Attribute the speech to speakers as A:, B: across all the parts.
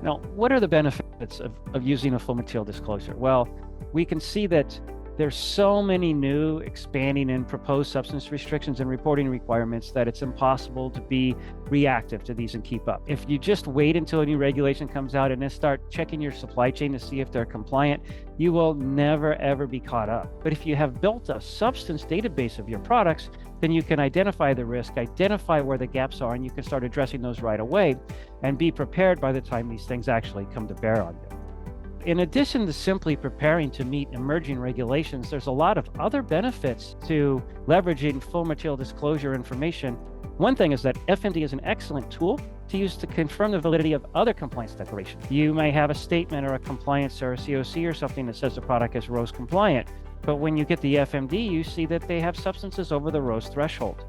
A: Now, what are the benefits of using a full material disclosure? Well, we can see that there's so many new, expanding, and proposed substance restrictions and reporting requirements that it's impossible to be reactive to these and keep up. If you just wait until a new regulation comes out and then start checking your supply chain to see if they're compliant, you will never, ever be caught up. But if you have built a substance database of your products, then you can identify the risk, identify where the gaps are, and you can start addressing those right away and be prepared by the time these things actually come to bear on you. In addition to simply preparing to meet emerging regulations, there's a lot of other benefits to leveraging full material disclosure information. One thing is that FMD is an excellent tool to use to confirm the validity of other compliance declarations. You may have a statement or a compliance or a COC or something that says the product is RoHS compliant, but when you get the FMD, you see that they have substances over the RoHS threshold.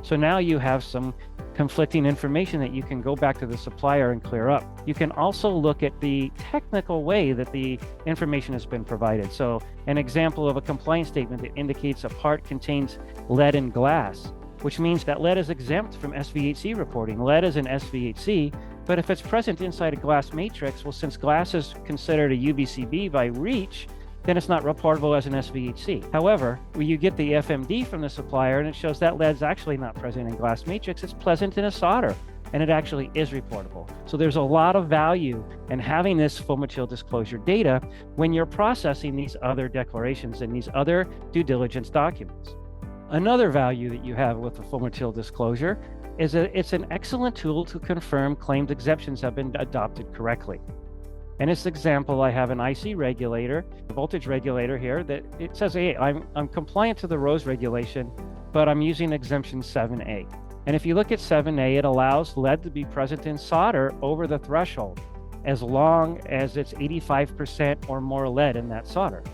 A: So now you have some conflicting information that you can go back to the supplier and clear up. You can also look at the technical way that the information has been provided. So an example of a compliance statement that indicates a part contains lead and glass, which means that lead is exempt from SVHC reporting. Lead is an SVHC, but if it's present inside a glass matrix, well, since glass is considered a UBCB by REACH, then it's not reportable as an SVHC. However, when you get the FMD from the supplier and it shows that lead's actually not present in glass matrix, it's present in a solder, and it actually is reportable. So there's a lot of value in having this full material disclosure data when you're processing these other declarations and these other due diligence documents. Another value that you have with the full material disclosure is that it's an excellent tool to confirm claimed exemptions have been adopted correctly. In this example, I have an IC regulator, a voltage regulator here, that it says, hey, I'm compliant to the RoHS regulation, but I'm using exemption 7A. And if you look at 7A, it allows lead to be present in solder over the threshold, as long as it's 85% or more lead in that solder.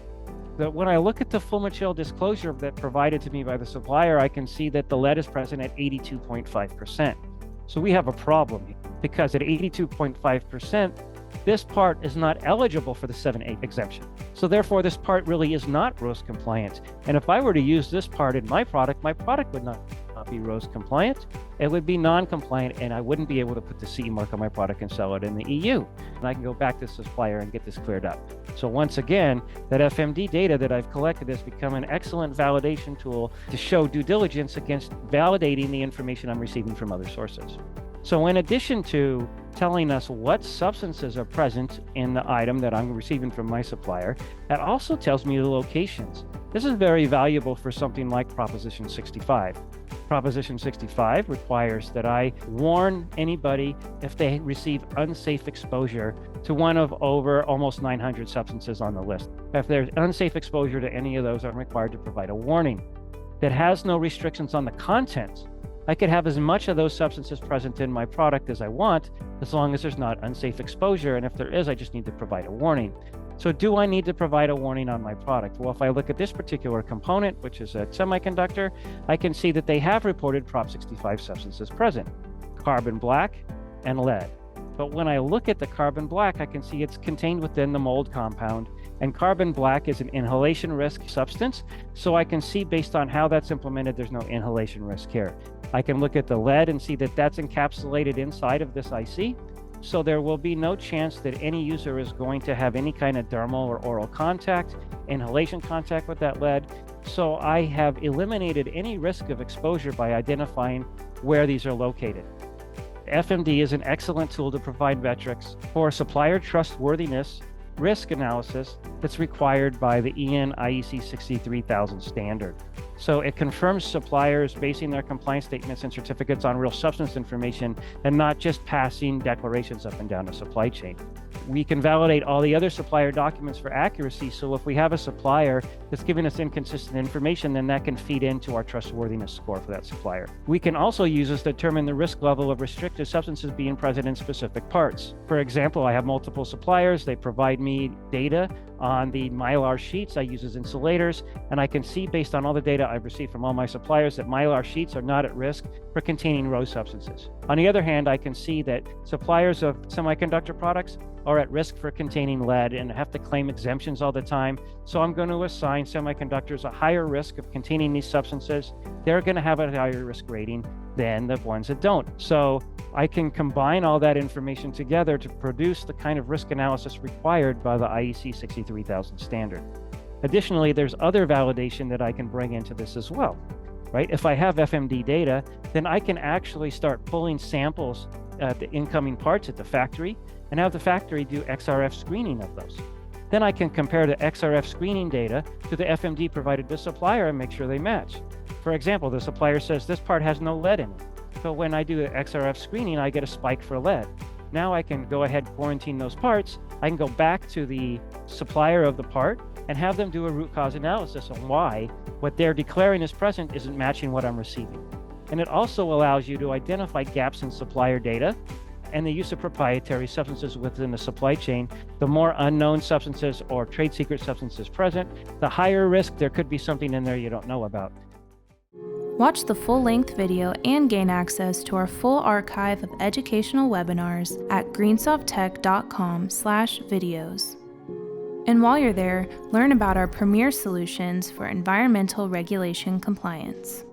A: But when I look at the full material disclosure that provided to me by the supplier, I can see that the lead is present at 82.5%. So we have a problem here, because at 82.5%, this part is not eligible for the 7A exemption. So therefore, this part really is not RoHS compliant. And if I were to use this part in my product would not be RoHS compliant. It would be non-compliant, and I wouldn't be able to put the CE mark on my product and sell it in the EU. And I can go back to the supplier and get this cleared up. So once again, that FMD data that I've collected has become an excellent validation tool to show due diligence against validating the information I'm receiving from other sources. So in addition to telling us what substances are present in the item that I'm receiving from my supplier, that also tells me the locations. This is very valuable for something like Proposition 65. Proposition 65 requires that I warn anybody if they receive unsafe exposure to one of over almost 900 substances on the list. If there's unsafe exposure to any of those, I'm required to provide a warning that has no restrictions on the content. I could have as much of those substances present in my product as I want, as long as there's not unsafe exposure. And if there is, I just need to provide a warning. So do I need to provide a warning on my product? Well, if I look at this particular component, which is a semiconductor, I can see that they have reported Prop 65 substances present, carbon black and lead. But when I look at the carbon black, I can see it's contained within the mold compound, and carbon black is an inhalation risk substance. So I can see based on how that's implemented, there's no inhalation risk here. I can look at the lead and see that that's encapsulated inside of this IC. So there will be no chance that any user is going to have any kind of dermal or oral contact, inhalation contact with that lead. So I have eliminated any risk of exposure by identifying where these are located. FMD is an excellent tool to provide metrics for supplier trustworthiness risk analysis that's required by the EN IEC 63000 standard. So it confirms suppliers basing their compliance statements and certificates on real substance information and not just passing declarations up and down the supply chain. We can validate all the other supplier documents for accuracy. So if we have a supplier that's giving us inconsistent information, then that can feed into our trustworthiness score for that supplier. We can also use this to determine the risk level of restricted substances being present in specific parts. For example, I have multiple suppliers. They provide me data on the Mylar sheets I use as insulators, and I can see based on all the data I've received from all my suppliers that Mylar sheets are not at risk for containing row substances. On the other hand, I can see that suppliers of semiconductor products are at risk for containing lead and have to claim exemptions all the time. So I'm going to assign semiconductors a higher risk of containing these substances. They're going to have a higher risk rating than the ones that don't. So I can combine all that information together to produce the kind of risk analysis required by the IEC 63000 standard. Additionally, there's other validation that I can bring into this as well, right? If I have FMD data, then I can actually start pulling samples at the incoming parts at the factory and have the factory do XRF screening of those. Then I can compare the XRF screening data to the FMD provided to the supplier and make sure they match. For example, the supplier says this part has no lead in it. So when I do the XRF screening, I get a spike for lead. Now I can go ahead and quarantine those parts. I can go back to the supplier of the part and have them do a root cause analysis on why what they're declaring as present isn't matching what I'm receiving. And it also allows you to identify gaps in supplier data and the use of proprietary substances within the supply chain. The more unknown substances or trade secret substances present, the higher risk there could be something in there you don't know about.
B: Watch the full-length video and gain access to our full archive of educational webinars at greensoft.com/videos. And while you're there, learn about our premier solutions for environmental regulation compliance.